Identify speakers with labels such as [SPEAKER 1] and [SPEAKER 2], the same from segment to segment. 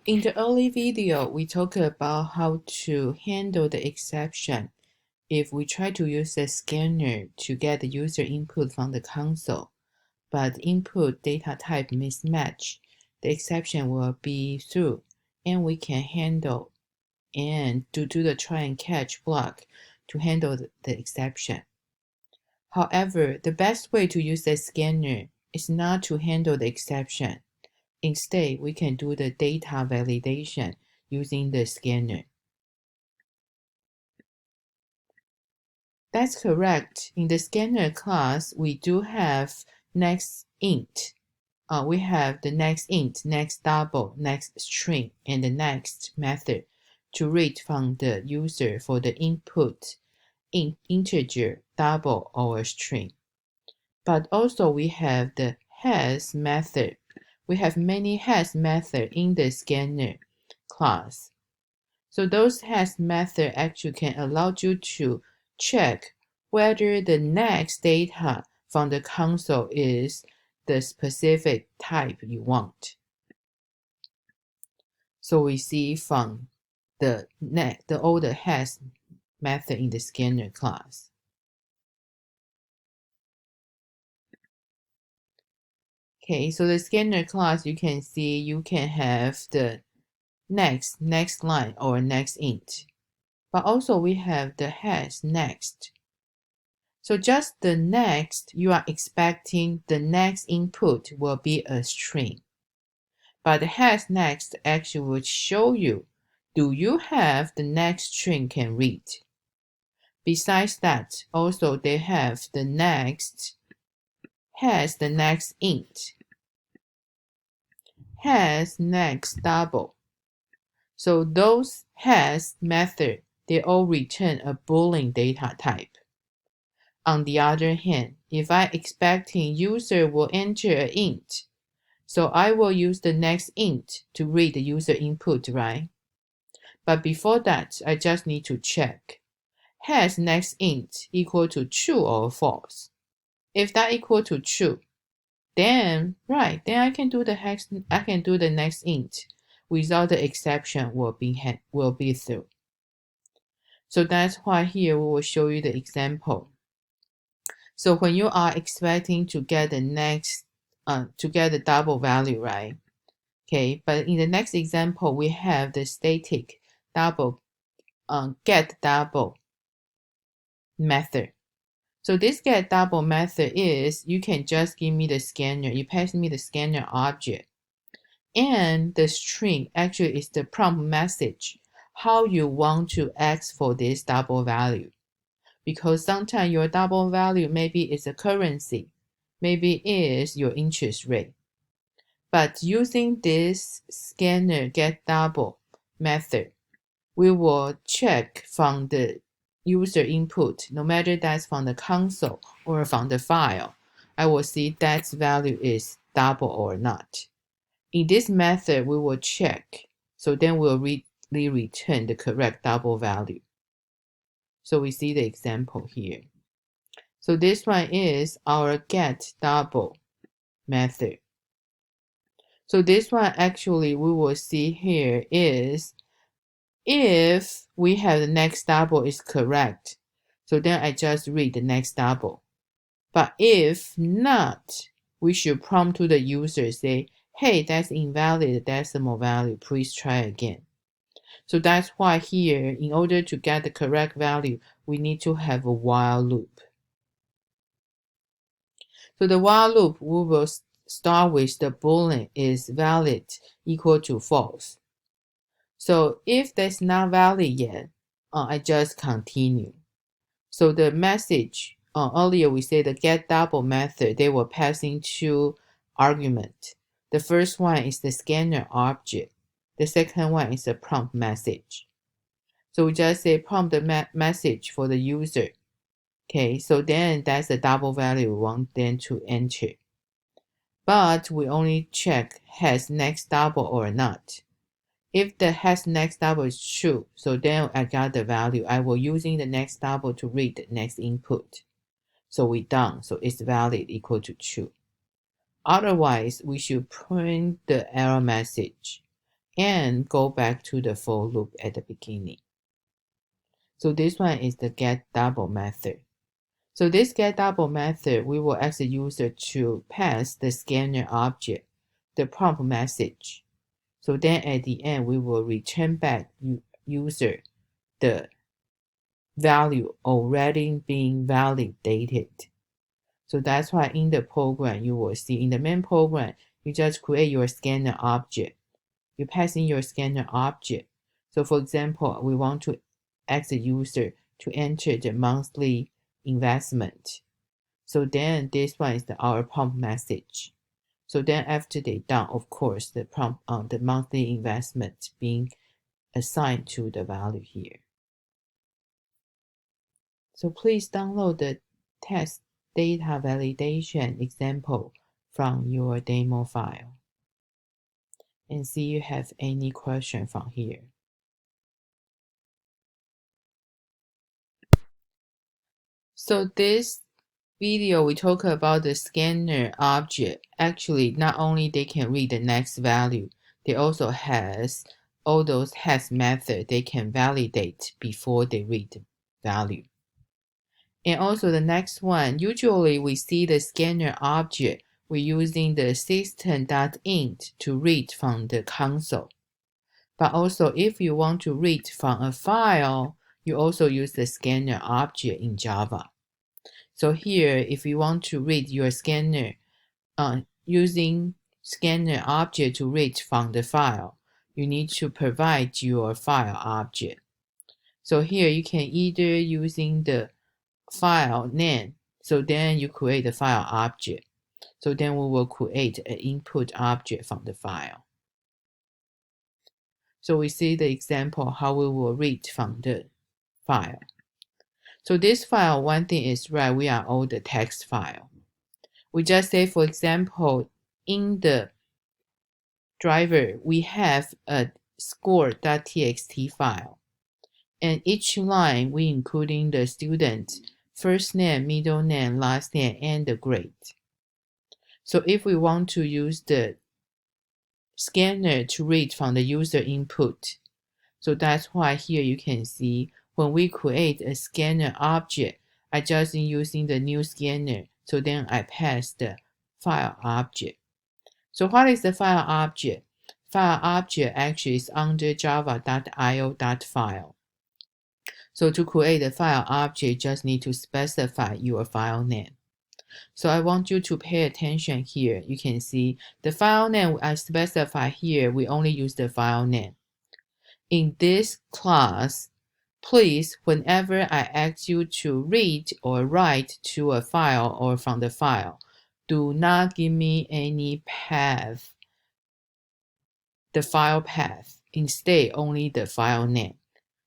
[SPEAKER 1] In the early video, we talked about how to handle the exception if we try to use the scanner to get the user input from the console, but input data type mismatch, the exception will be through, and we can handle and do the try and catch block to handle the exception. However, the best way to use the scanner is not to handle the exception. Instead, we can do the data validation using the scanner. That's correct. In the scanner class, we do have next int. We have the next int, next double, next string, and the next method to read from the user for the input in integer, double, or string. But also we have the has method. We have many has method in the scanner class. So those has method actually can allow you to check whether the next data from the console is the specific type you want. So we see from the older has method in the scanner class. Okay, so the scanner class, you can see you can have the next line or next int. But also we have the has next. So just the next, you are expecting the next input will be a string. But the has next actually will show you, do you have the next string can read? Besides that, also they have the next, has the next int, has next double. So those has method, they all return a Boolean data type. On the other hand, if I expecting user will enter an int, so I will use the next int to read the user input, right? But before that, I just need to check, has next int equal to true or false? If that equal to true, then right, then I can do the next int without the exception will be through. So that's why here we will show you the example. So when you are expecting to get the next to get the double value, right? Okay, but in the next example, we have the static double get double method. So this get double method is you can just give me the scanner, you pass me the scanner object, and the string actually is the prompt message how you want to ask for this double value. Because sometimes your double value maybe is a currency, maybe is your interest rate. But using this scanner get double method, we will check from the user input, no matter that's from the console or from the file, I will see that value is double or not. In this method, we will check, so then we'll return the correct double value. So we see the example here. So this one is our get double method. So this one actually we will see here is if we have the next double is correct, so then I just read the next double. But if not, we should prompt to the user say, hey, that's invalid decimal value, please try again. So that's why here, in order to get the correct value, we need to have a while loop. So the while loop, we will start with the Boolean is valid equal to false. So if that's not valid yet, I just continue. So the message, earlier we said the get double method, they were passing two arguments. The first one is the scanner object. The second one is a prompt message. So we just say prompt the message for the user. Okay, so then that's the double value we want them to enter. But we only check has next double or not. If the has next double is true, so then I got the value. I will using the next double to read the next input. So we done, so it's valid equal to true. Otherwise, we should print the error message. and go back to the for loop at the beginning. So this one is the get double method. So this get double method, we will ask the user to pass the scanner object, the prompt message. So then at the end, we will return back user the value already being validated. So that's why in the program, you will see in the main program, you just create your scanner object. You pass in your scanner object. So for example, we want to ask the user to enter the monthly investment. So then this one is our prompt message. So then after they done, of course, the prompt on the monthly investment being assigned to the value here. So please download the test data validation example from your demo file and see if you have any question from here. So this video we talk about the scanner object. Actually, not only they can read the next value, they also has all those has method they can validate before they read the value. And also the next one, usually we see the scanner object, we're using the system.int to read from the console. But also if you want to read from a file, you also use the scanner object in Java. So here, if you want to read your scanner, using scanner object to read from the file, you need to provide your file object. So here you can either using the file name, so then you create the file object. So then we will create an input object from the file. So we see the example how we will read from the file. So this file, one thing is right, we are all the text file. We just say, for example, in the driver, we have a score.txt file. And each line, we including the student, first name, middle name, last name, and the grade. So if we want to use the scanner to read from the user input, so that's why here you can see when we create a scanner object, I just using the new scanner. So then I pass the file object. So what is the file object? File object actually is under java.io.file. So to create the file object, just need to specify your file name. So I want you to pay attention here. You can see the file name I specify here, we only use the file name. In this class, please, whenever I ask you to read or write to a file or from the file, do not give me any path, the file path. Instead, only the file name.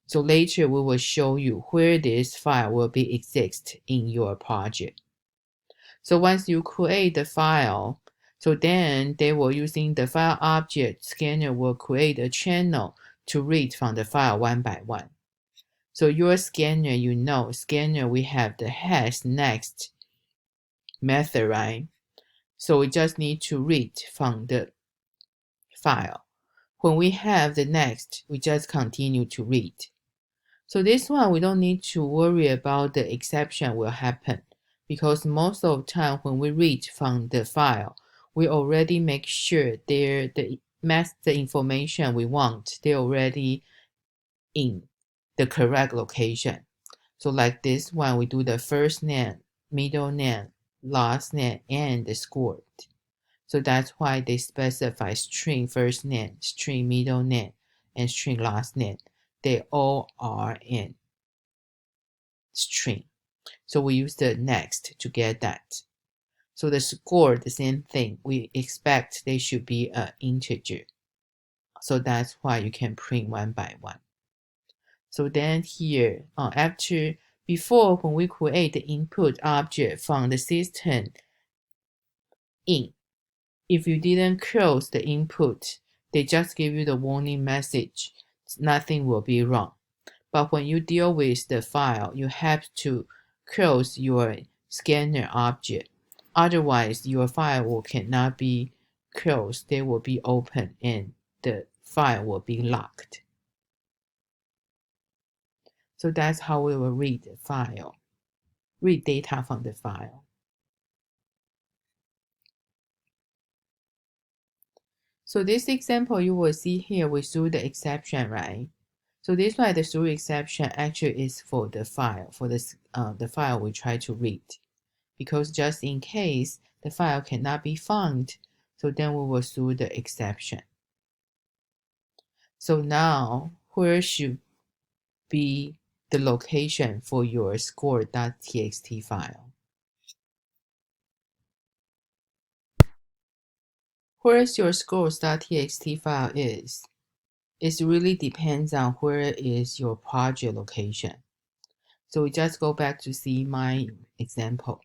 [SPEAKER 1] So later we will show you where this file will be exist in your project. So once you create the file, so then they will using the file object, scanner will create a channel to read from the file one by one. So your scanner, you know, scanner, we have the has next method, right? So we just need to read from the file. When we have the next, we just continue to read. So this one, we don't need to worry about the exception will happen because most of the time when we read from the file, we already make sure the information we want, they're already in the correct location. So like this one, we do the first name, middle name, last name, and the score. So that's why they specify string first name, string middle name, and string last name. They all are in string. So we use the next to get that. So the score, the same thing. We expect they should be an integer. So that's why you can print one by one. So then here, before when we create the input object from the system in, if you didn't close the input, they just give you the warning message. Nothing will be wrong. But when you deal with the file, you have to close your scanner object. Otherwise, your file cannot be closed. They will be open and the file will be locked. So that's how we will read the file, read data from the file. So this example you will see here, we threw the exception, right? So this one, the through exception actually is for the file, for this the file we try to read, because just in case the file cannot be found, so then we will throw the exception. So now, where should be the location for your score.txt file? Where your scores.txt file is, it really depends on where is your project location. So we just go back to see my example.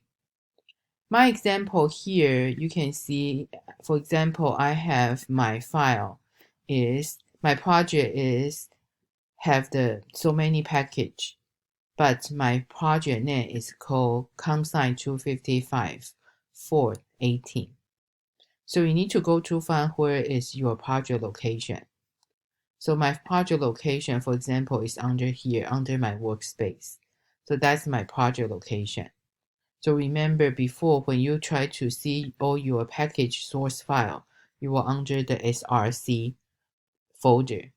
[SPEAKER 1] My example here, you can see, for example, I have my file is, my project is have the so many package, but my project name is called COMSC255Module9Clip3. So you need to go to find where is your project location. So my project location, for example, is under here, under my workspace. So that's my project location. So remember before, when you try to see all your package source file, you were under the src folder.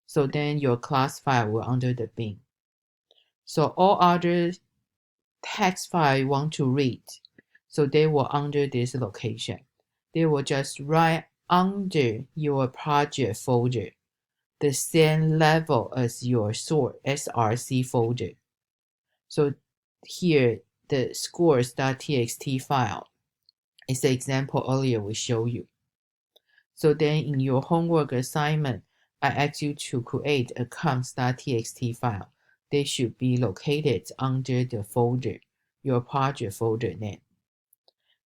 [SPEAKER 1] So then your class file will under the bin. So all other text file you want to read, so they will under this location. They will just right under your project folder, the same level as your source src folder. So here, the scores.txt file is the example earlier we showed you. So then in your homework assignment, I asked you to create a COMSC.txt file. They should be located under the folder, your project folder name.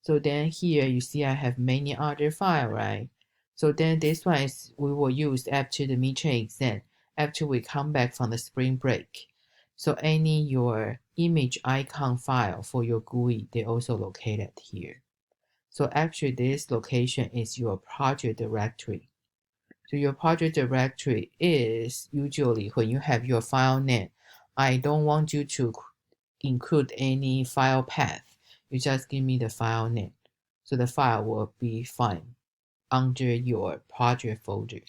[SPEAKER 1] So then here you see I have many other files, right? So then this one is we will use after the midterm exam, after we come back from the spring break. So any your image icon file for your GUI, they also located here. So actually this location is your project directory. So your project directory is usually when you have your file name. I don't want you to include any file path. You just give me the file name. So the file will be found under your project folder.